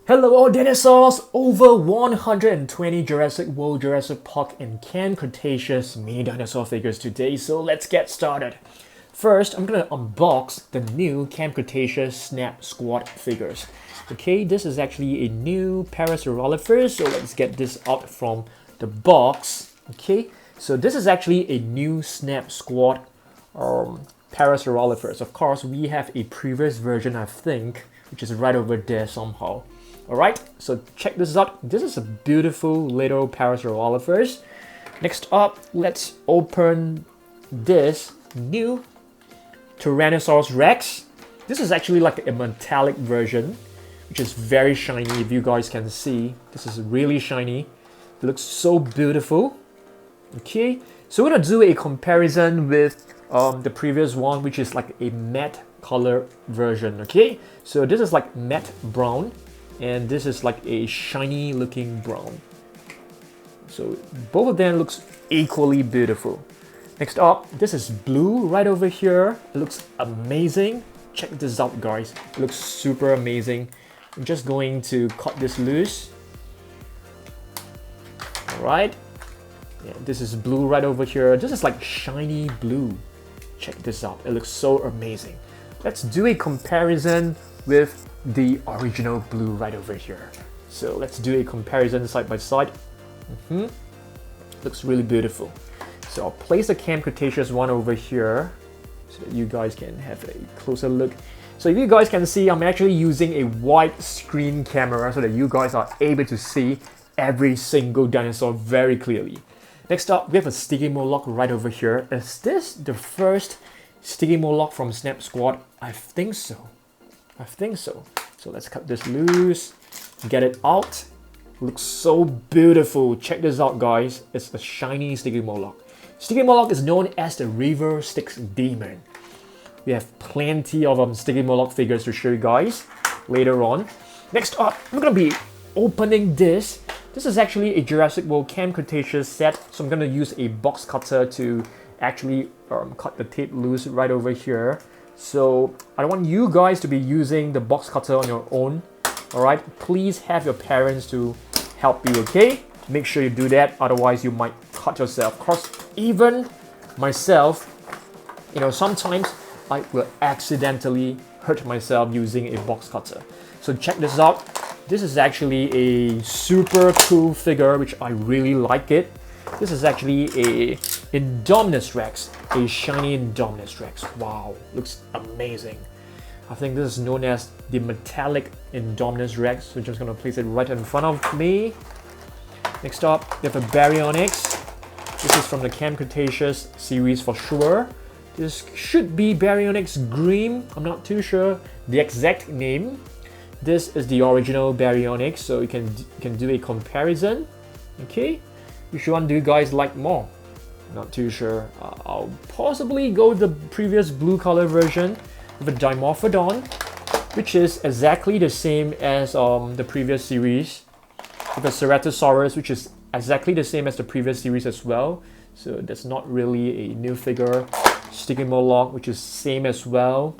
Hello all dinosaurs! Over 120 Jurassic World, Jurassic Park and Camp Cretaceous mini dinosaur figures today, so let's get started. First, I'm gonna unbox the new Camp Cretaceous Snap Squad figures. Okay, this is actually a new Parasaurolophus, so let's get this out from the box. Okay, so this is actually a new Snap Squad Parasaurolophus. Of course, we have a previous version, I think, which is right over there somehow. Alright, so check this out. This is a beautiful little Parasaurolophus. Next up, let's open this new Tyrannosaurus Rex. This is actually like a metallic version, which is very shiny. If you guys can see, this is really shiny. It looks so beautiful. Okay, so we're gonna do a comparison with the previous one, which is like a matte color version. Okay, so this is like matte brown, and this is like a shiny looking brown. So both of them looks equally beautiful. Next up, this is blue right over here. It looks amazing. Check this out, guys. It looks super amazing. I'm just going to cut this loose. Alright. Yeah, this is blue right over here. This is like shiny blue. Check this out. It looks so amazing. Let's do a comparison with the original blue right over here. So let's do a comparison side by side. Looks really beautiful. So I'll place the Camp Cretaceous one over here so that you guys can have a closer look. So if you guys can see, I'm actually using a wide screen camera so that you guys are able to see every single dinosaur very clearly. Next up, we have a Sticky Moloch right over here. Is this the first Sticky Moloch from Snap Squad? I think so. I think so. So let's cut this loose, get it out. Looks so beautiful. Check this out, guys. It's a shiny Sticky Moloch. Sticky Moloch is known as the River Styx Demon. We have plenty of Sticky Moloch figures to show you guys later on. Next up, I'm gonna be opening this. This is actually a Jurassic World Camp Cretaceous set, so I'm gonna use a box cutter to actually cut the tape loose right over here. So I don't want you guys to be using the box cutter on your own. Alright, please have your parents to help you, okay? Make sure you do that, otherwise you might cut yourself. Of course, even myself, you know, sometimes I will accidentally hurt myself using a box cutter. So check this out. This is actually a super cool figure, which I really like it. This is actually a Indominus Rex, a shiny Indominus Rex. Wow, looks amazing. I think this is known as the metallic Indominus Rex, so I'm just gonna place it right in front of me. Next up, we have a Baryonyx. This is from the Camp Cretaceous series for sure. This should be Baryonyx Green. I'm not too sure the exact name. This is the original Baryonyx, so you can do a comparison. Okay, which one do you guys like more? Not too sure. I'll possibly go with the previous blue color version with a Dimorphodon, which is exactly the same as the previous series. With a Ceratosaurus, which is exactly the same as the previous series as well. So that's not really a new figure. Sticky Moloch, which is same as well.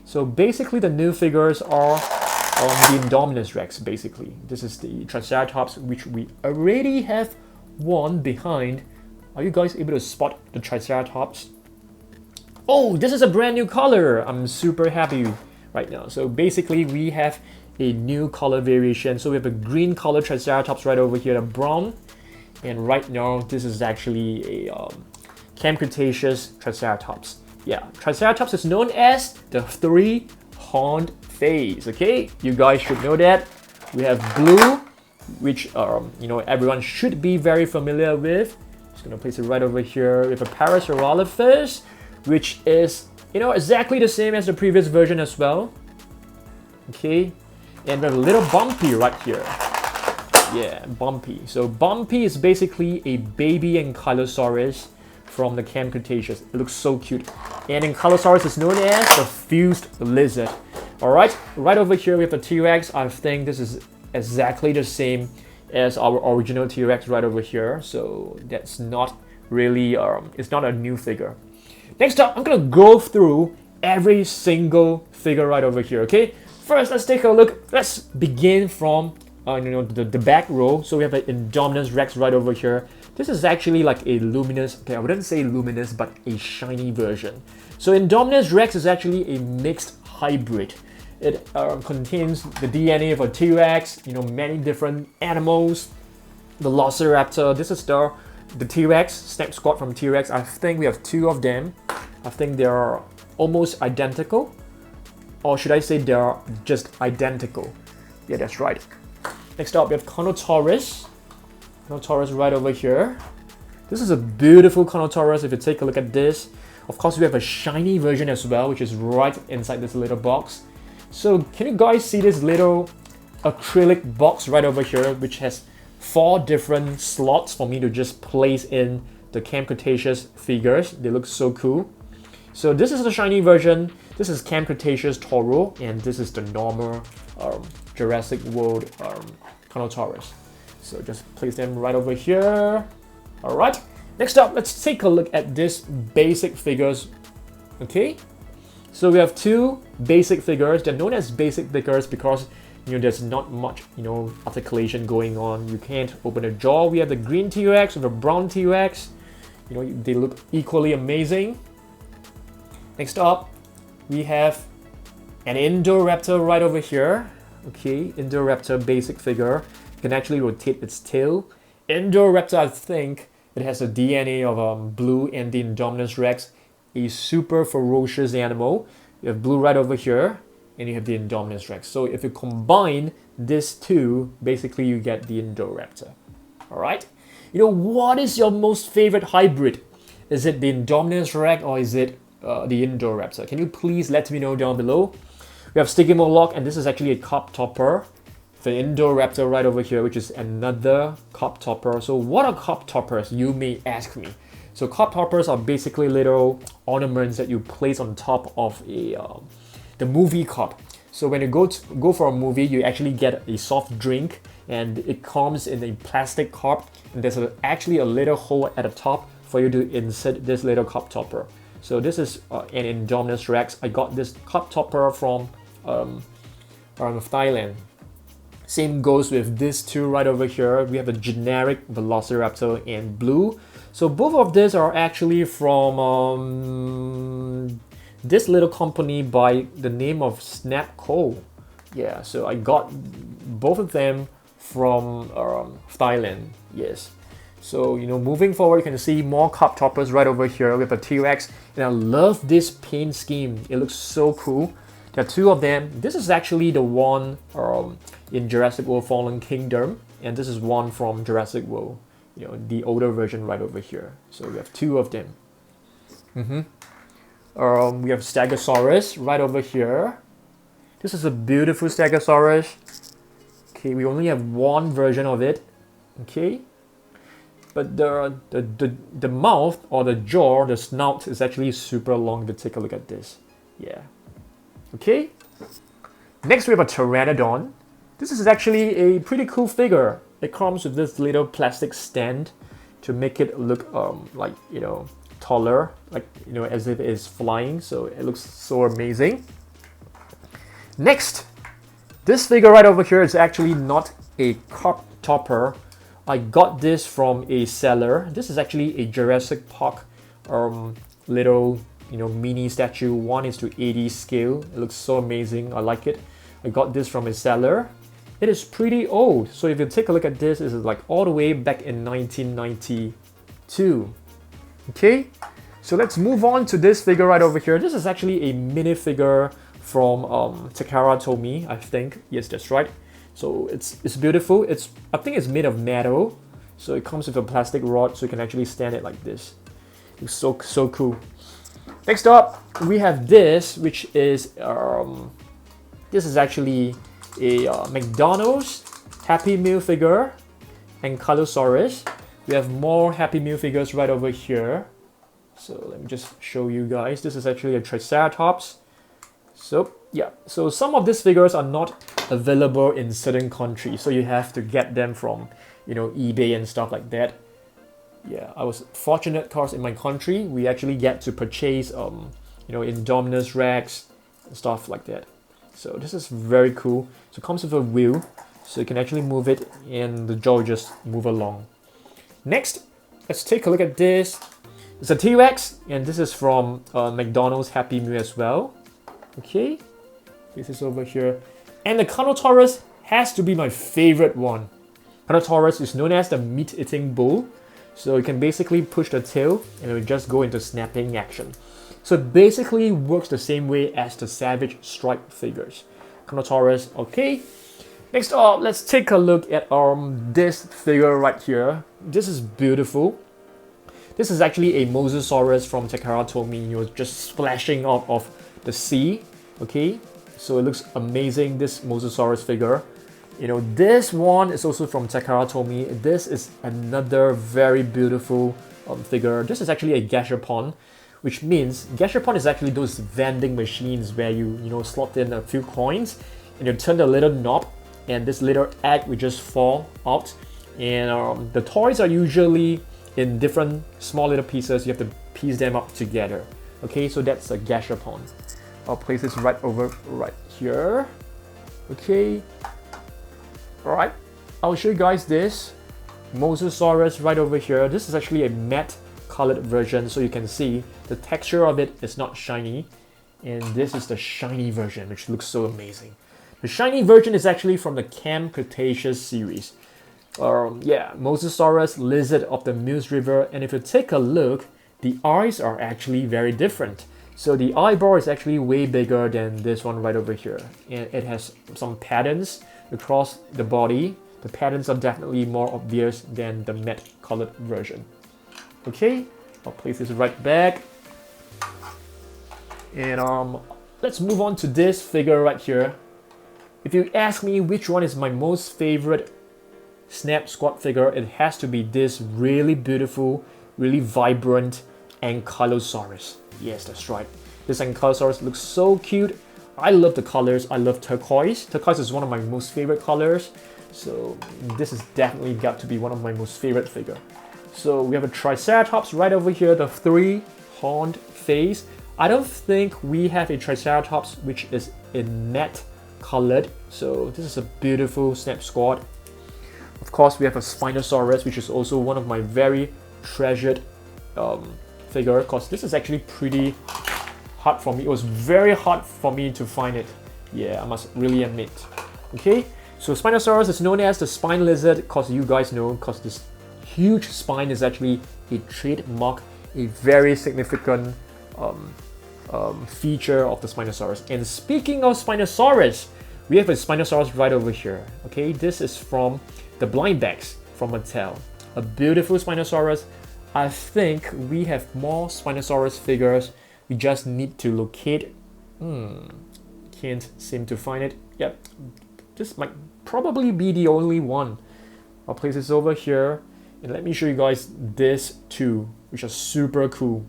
So basically the new figures are the Indominus Rex, basically. This is the Triceratops, which we already have one behind. Are you guys able to spot the Triceratops? Oh, this is a brand new color. I'm super happy right now. So basically we have a new color variation. So we have a green color Triceratops right over here, a brown. And right now this is actually a Camp Cretaceous Triceratops. Yeah, Triceratops is known as the three-horned phase. Okay, you guys should know that. We have blue, which you know, everyone should be very familiar with. Just gonna place it right over here. We have a Parasaurolophus, which is, you know, exactly the same as the previous version as well. Okay, and we have a little Bumpy right here. Yeah, Bumpy. So Bumpy is basically a baby Ankylosaurus from the Camp Cretaceous. It looks so cute. And Ankylosaurus is known as the fused lizard. Alright, right over here we have the T-Rex. I think this is exactly the same as our original T-Rex right over here. So that's not really, it's not a new figure. Next up, I'm gonna go through every single figure right over here, okay? first, let's take a look. Let's begin from the back row. So we have an Indominus Rex right over here. This is actually like a luminous, okay, I wouldn't say luminous, but a shiny version. So Indominus Rex is actually a mixed hybrid. It contains the DNA of a T-Rex, many different animals. Velociraptor, this is the T-Rex, Snap Squad from T-Rex. I think we have two of them. I think they are almost identical. Or should I say they are just identical? Yeah, that's right. Next up, we have Carnotaurus. Carnotaurus right over here. This is a beautiful Carnotaurus if you take a look at this. Of course, we have a shiny version as well, which is right inside this little box. So can you guys see this little acrylic box right over here, which has 4 different slots for me to just place in the Camp Cretaceous figures. They look so cool. So this is the shiny version. This is Camp Cretaceous Toro, and this is the normal Jurassic World Carnotaurus. So just place them right over here. All right. Next up, let's take a look at this basic figures. Okay. So we have 2 basic figures. They're known as basic figures because there's not much articulation going on. You can't open a jaw. We have the green T-Rex with a brown T-Rex. They look equally amazing. Next up, we have an Indoraptor right over here. Okay, Indoraptor basic figure. You can actually rotate its tail. Indoraptor, I think it has the DNA of Blue and the Indominus Rex, a super ferocious animal. You have Blue right over here, and you have the Indominus Rex. So if you combine these two, basically you get the Indoraptor. All right. What is your most favorite hybrid? Is it the Indominus Rex or is it the Indoraptor? Can you please let me know down below? We have Stygimoloch, and this is actually a Carp Topper. The Indoraptor right over here, which is another Carp Topper. So what are Carp Toppers, you may ask me? So Carp Toppers are basically little ornaments that you place on top of the movie cup. So when you go for a movie, you actually get a soft drink, and it comes in a plastic cup, and there's actually a little hole at the top for you to insert this little cup topper. So this is an Indominus Rex. I got this cup topper from Thailand. Same goes with these two right over here. We have a generic Velociraptor in blue. So both of these are actually from this little company by the name of Snapco. Yeah, so I got both of them from Thailand. Yes. So moving forward, you can see more cup toppers right over here with a T-Rex, and I love this paint scheme. It looks so cool. There are 2 of them. This is actually the one in Jurassic World Fallen Kingdom, and this is one from Jurassic World, the older version right over here. So we have 2 of them. We have Stegosaurus right over here. This is a beautiful Stegosaurus. Okay, we only have one version of it. Okay, but the mouth or the jaw, the snout is actually super long. To take a look at this. Yeah. Okay. Next we have a Pteranodon. This is actually a pretty cool figure. It comes with this little plastic stand to make it look like taller, like as if it's flying. So it looks so amazing. Next, this figure right over here is actually not a cup topper. I got this from a seller. This is actually a Jurassic Park little mini statue, 1:80 scale. It looks so amazing. I like it. I got this from a seller. It is pretty old. So if you take a look at this, this is like all the way back in 1992. Okay, so let's move on to this figure right over here. This is actually a minifigure from Takara Tomy, I think. Yes, that's right. So it's beautiful. I think it's made of metal. So it comes with a plastic rod, so you can actually stand it like this. It's so cool. Next up, we have this, which is this is actually a McDonald's Happy Meal figure and Ankylosaurus. We have more Happy Meal figures right over here. So let me just show you guys. This is actually a Triceratops. So yeah, so some of these figures are not available in certain countries, so you have to get them from eBay and stuff like that. Yeah, I was fortunate because in my country we actually get to purchase Indominus Rex and stuff like that. So this is very cool. So it comes with a wheel, so you can actually move it and the jaw will just move along. Next, let's take a look at this. It's a T-Rex, and this is from McDonald's Happy Meal as well. Okay, this is over here. And the Carnotaurus has to be my favorite one. Carnotaurus is known as the meat-eating bull. So you can basically push the tail and it will just go into snapping action. So it basically works the same way as the Savage Strike figures. Carnotaurus, okay. Next up, let's take a look at this figure right here. This is beautiful. This is actually a Mosasaurus from Takara Tomy, just splashing out of the sea. Okay, so it looks amazing, this Mosasaurus figure. This one is also from Takara Tomy. This is another very beautiful figure. This is actually a Gashapon, which means Gashapon is actually those vending machines where you slot in a few coins and you turn the little knob and this little egg will just fall out. And the toys are usually in different small little pieces. You have to piece them up together. Okay, so that's a Gashapon. I'll place this right here. Okay. Alright, I'll show you guys this Mosasaurus right over here. This is actually a matte colored version, so you can see the texture of it is not shiny. And this is the shiny version, which looks so amazing. The shiny version is actually from the Camp Cretaceous series. Yeah, Mosasaurus, lizard of the Mills River. And if you take a look, the eyes are actually very different. So the eyeball is actually way bigger than this one right over here. And it has some patterns across the body. The patterns are definitely more obvious than the matte colored version. Okay, I'll place this right back. And let's move on to this figure right here. If you ask me which one is my most favorite Snap Squad figure, it has to be this really beautiful, really vibrant Ankylosaurus. Yes, that's right. This Ankylosaurus looks so cute. I love the colors. I love turquoise. Turquoise is one of my most favorite colors. So this is definitely got to be one of my most favorite figure. So we have a Triceratops right over here, the 3-horned face. I don't think we have a Triceratops which is in matte colored. So this is a beautiful Snap Squad. Of course, we have a Spinosaurus, which is also one of my very treasured figure, because this is actually pretty hard for me. It was very hard for me to find it. Yeah, I must really admit. Okay, so Spinosaurus is known as the spine lizard, because you guys know, because this huge spine is actually a trademark, a very significant feature of the Spinosaurus. And speaking of Spinosaurus, we have a Spinosaurus right over here. Okay, this is from the blind bags from Mattel. A beautiful Spinosaurus. I think we have more Spinosaurus figures. We just need to locate. Can't seem to find it. Yep, this might probably be the only one. I'll place this over here. And let me show you guys this too, which are super cool.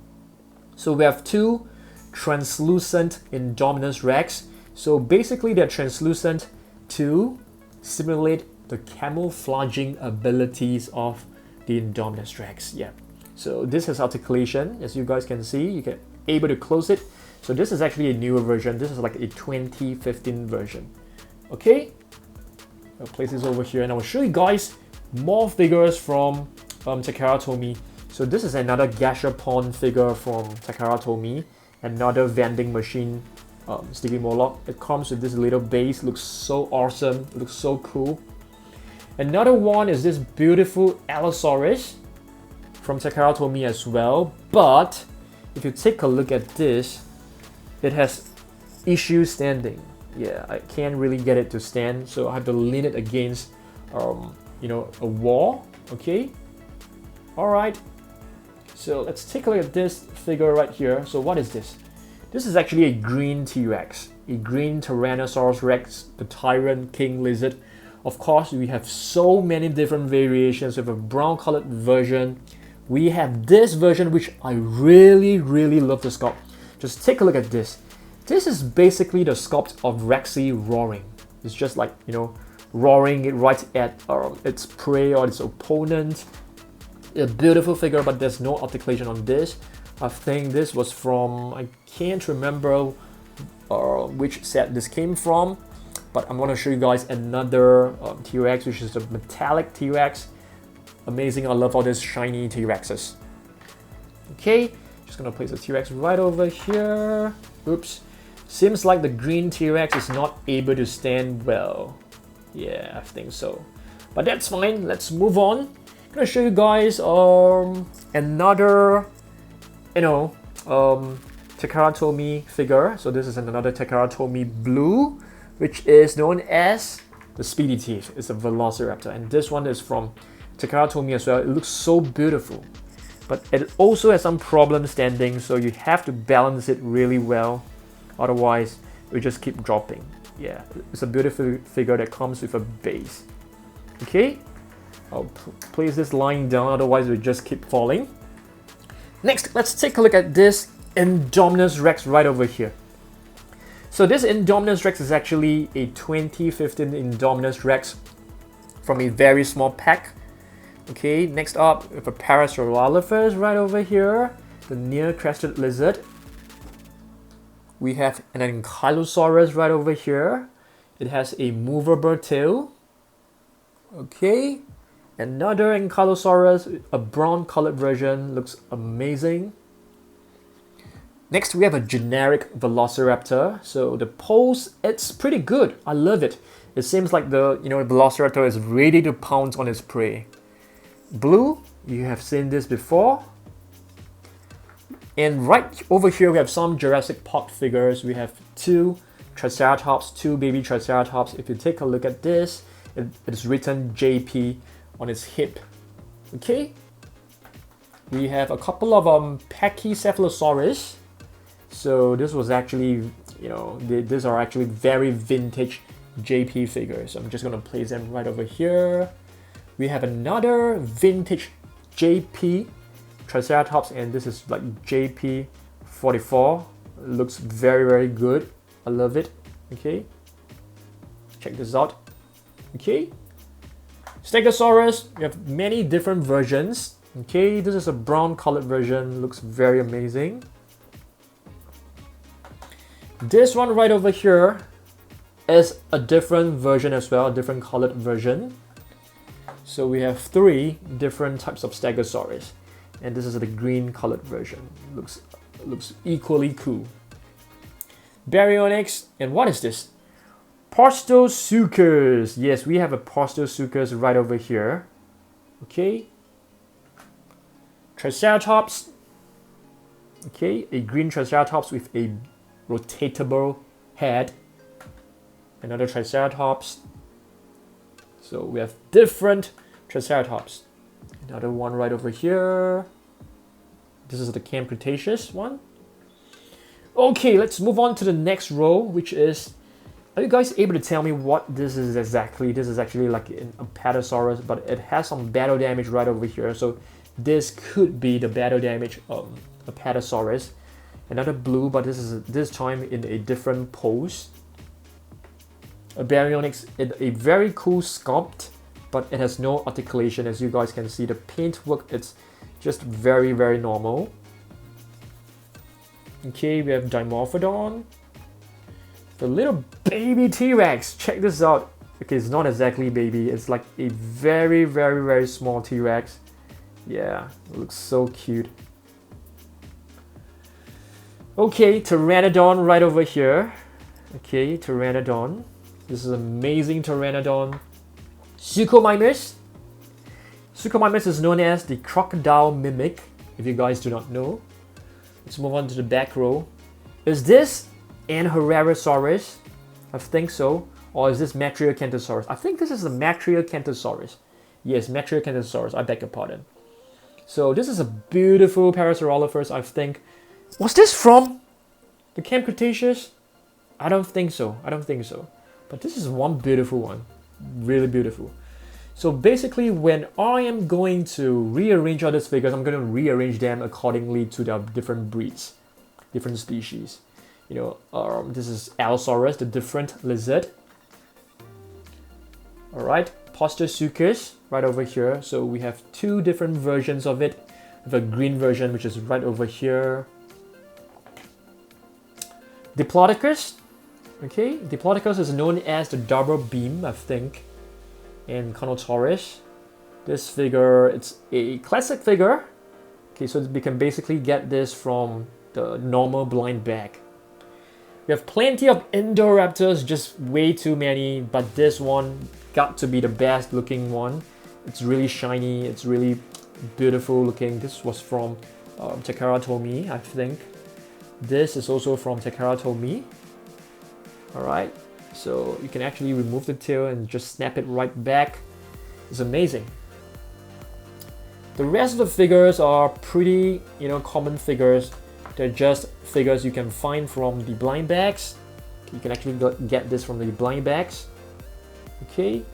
So we have two translucent Indominus Rex. So basically they're translucent to simulate the camouflaging abilities of the Indominus Rex. Yeah. So this has articulation, as you guys can see. You can able to close it. So this is actually a newer version. This is like a 2015 version. Okay. I'll place this over here and I will show you guys more figures from Takara Tomy. So this is another Gashapon figure from Takara Tomy. Another vending machine Sticky Moloch. It comes with this little base. Looks so awesome. It looks so cool. Another one is this beautiful Allosaurus from Takara Tomy as well. But if you take a look at this, it has issues standing. Yeah, I can't really get it to stand, so I have to lean it against a wall. Okay, all right, so let's take a look at this figure right here. So what is this? This is actually a green T-Rex, a green Tyrannosaurus Rex, the Tyrant King Lizard. Of course, we have so many different variations. We have a brown colored version. We have this version, which I really love the sculpt. Just take a look at this. This is basically the sculpt of Rexy roaring. It's just like, roaring it right at its prey or its opponent. A beautiful figure, but there's no articulation on this. I think this was from, I can't remember which set this came from, but I'm going to show you guys another T-Rex, which is a metallic T-Rex. Amazing, I love all these shiny T-Rexes. Okay, just going to place the T-Rex right over here. Oops, seems like the green T-Rex is not able to stand well. Yeah, I think so, but that's fine. Let's move on. I'm going to show you guys another, Takara Tomy figure. So this is another Takara Tomy Blue, which is known as the Speedy Teeth. It's a Velociraptor, and this one is from Takara Tomy as well. It looks so beautiful, but it also has some problem standing, so you have to balance it really well, otherwise we just keep dropping. Yeah, it's a beautiful figure that comes with a base. Okay, I'll place this lying down, otherwise we just keep falling. Next, let's take a look at this Indominus Rex right over here. So this Indominus Rex is actually a 2015 Indominus Rex from a very small pack. Okay, next up, we have a Parasaurolophus right over here, the near-crested lizard. We have an Ankylosaurus right over here. It has a movable tail. Okay, another Ankylosaurus, a brown-colored version, looks amazing. Next, we have a generic Velociraptor. So the pose, it's pretty good. I love it. It seems like the Velociraptor is ready to pounce on its prey. Blue, you have seen this before. And right over here, we have some Jurassic Park figures. We have two Triceratops, two baby Triceratops. If you take a look at this, it is written JP on its hip. Okay. We have a couple of Pachycephalosaurus. So this was actually, these are actually very vintage JP figures. So I'm just going to place them right over here. We have another vintage JP Triceratops, and this is like JP44. It looks very, very good. I love it. Okay, check this out. Okay, Stegosaurus, we have many different versions. Okay, this is a brown colored version, looks very amazing. This one right over here is a different version as well, a different colored version. So we have three different types of Stegosaurus, and this is the green colored version. Looks equally cool. Baryonyx, and what is this? Prostosuchus. Yes, we have a Prostosuchus right over here. Okay. Triceratops. Okay, a green Triceratops with a rotatable head. Another Triceratops. So we have different Triceratops. Another one right over here. This is the Camp Cretaceous one. Okay, let's move on to the next row, which is, are you guys able to tell me what this is exactly? This is actually like an Apatosaurus, but it has some battle damage right over here. So this could be the battle damage of Apatosaurus. Another blue, but this is this time in a different pose. A Baryonyx, a very cool sculpt, but it has no articulation. As you guys can see, the paintwork, it's just very, very normal. Okay, we have Dimorphodon. The little baby T-Rex, check this out. Okay, it's not exactly baby, it's like a very, very, very small T-Rex. Yeah, it looks so cute. Okay, Pteranodon right over here. Okay, Pteranodon. This is amazing Pteranodon. Suchomimus. Suchomimus is known as the crocodile mimic, if you guys do not know. Let's move on to the back row. Is this an Herrerasaurus? I think so. Or is this Matriacanthosaurus? I think this is the Matriacanthosaurus. Yes, Matriacanthosaurus, I beg your pardon. So this is a beautiful Parasaurolophus, I think. Was this from the Camp Cretaceous? I don't think so. I don't think so. But this is one beautiful one. Really beautiful. So basically, when I am going to rearrange all these figures, I'm going to rearrange them accordingly to the different breeds, different species. This is Allosaurus, the different lizard. Alright, Prostosuchus right over here. So we have two different versions of it. We have a green version, which is right over here. Diplodocus. Okay, Diplodocus is known as the double beam, I think, in Carnotaurus. This figure, it's a classic figure. Okay, so we can basically get this from the normal blind bag. We have plenty of Indoraptors, just way too many, but this one got to be the best looking one. It's really shiny, it's really beautiful looking. This was from Takara Tomy, I think. This is also from Takara Tomy. Alright, so you can actually remove the tail and just snap it right back. It's amazing. The rest of the figures are pretty, common figures. They're just figures you can find from the blind bags. You can actually get this from the blind bags. Okay, you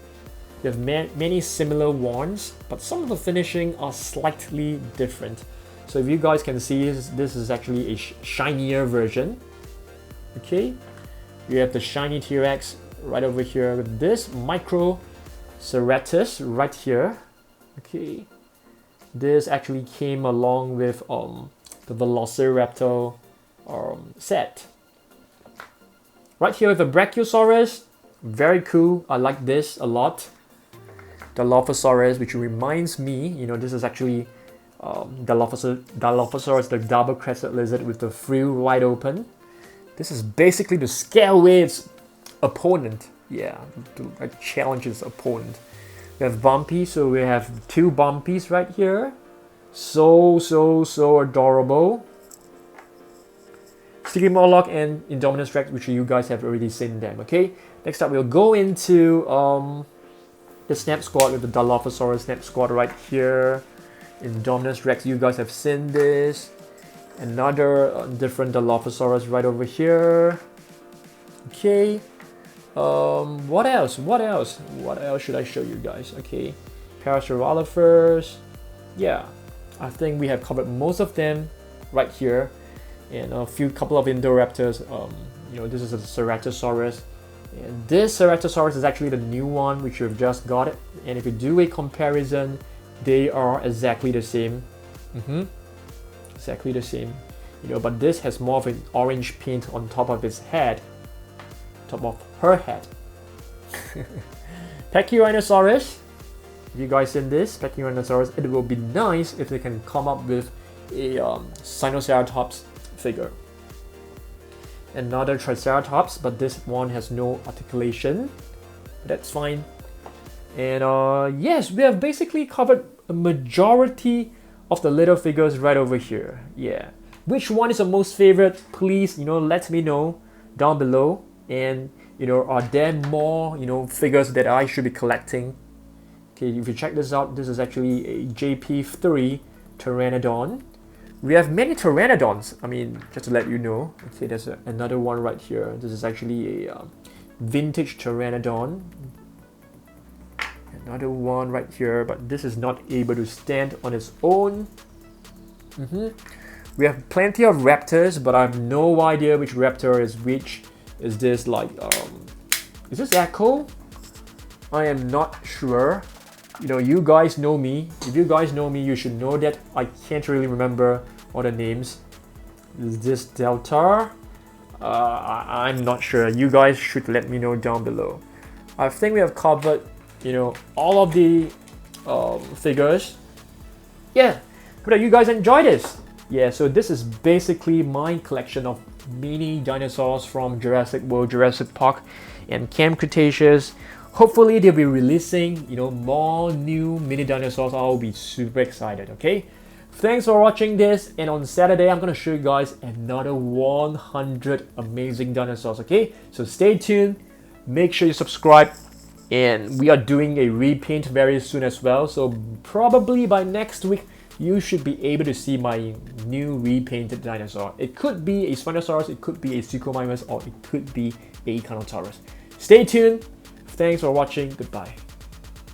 have many similar ones, but some of the finishing are slightly different. So if you guys can see, this is actually a shinier version. Okay, you have the shiny T-Rex right over here with this Micro Ceratus right here. Okay, this actually came along with the Velociraptor set. Right here with the Brachiosaurus, very cool. I like this a lot. Dilophosaurus, which reminds me, this is actually Dilophosaurus, the double-crested lizard with the frill wide open. This is basically to scare away its opponent. Yeah, to challenge its opponent. We have Bumpy, so we have two Bumpies right here. So adorable. Sticky Morlock and Indominus Rex, which you guys have already seen them, okay? Next up, we'll go into the Snap Squad with the Dilophosaurus Snap Squad right here. Indominus Rex, you guys have seen this. Another different Dilophosaurus right over here. Okay. What else? What else should I show you guys? Okay. Parasaurolophus. Yeah. I think we have covered most of them right here. And a couple of Indoraptors. This is a Ceratosaurus. And this Ceratosaurus is actually the new one, which we've just got it. And if you do a comparison, they are exactly the same. Exactly the same. But this has more of an orange paint on top of its head. Top of her head. Pachyrhinosaurus. If you guys seen this, Pachyrhinosaurus, it will be nice if they can come up with a Sinoceratops figure. Another Triceratops, but this one has no articulation. But that's fine. And yes, we have basically covered a majority of the little figures right over here. Yeah. Which one is your most favorite? Please, let me know down below. And are there more figures that I should be collecting? Okay, if you check this out, this is actually a JP3 Pteranodon. We have many Pteranodons. I mean, just to let you know. Okay, there's another one right here. This is actually a vintage Pteranodon. Another one right here, but this is not able to stand on its own. We have plenty of raptors, but I have no idea which raptor is which. Is this like, is this Echo? I am not sure. You guys know me. If you guys know me, you should know that I can't really remember all the names. Is this Delta? I'm not sure. You guys should let me know down below. I think we have covered, all of the figures. Yeah, hope that you guys enjoy this. Yeah, so this is basically my collection of mini dinosaurs from Jurassic World, Jurassic Park, and Camp Cretaceous. Hopefully they'll be releasing, more new mini dinosaurs. I'll be super excited, okay? Thanks for watching this, and on Saturday I'm gonna show you guys another 100 amazing dinosaurs, okay? So stay tuned, make sure you subscribe, and we are doing a repaint very soon as well. So probably by next week, you should be able to see my new repainted dinosaur. It could be a Spinosaurus, it could be a Suchomimus, or it could be a Carnotaurus. Stay tuned. Thanks for watching. Goodbye.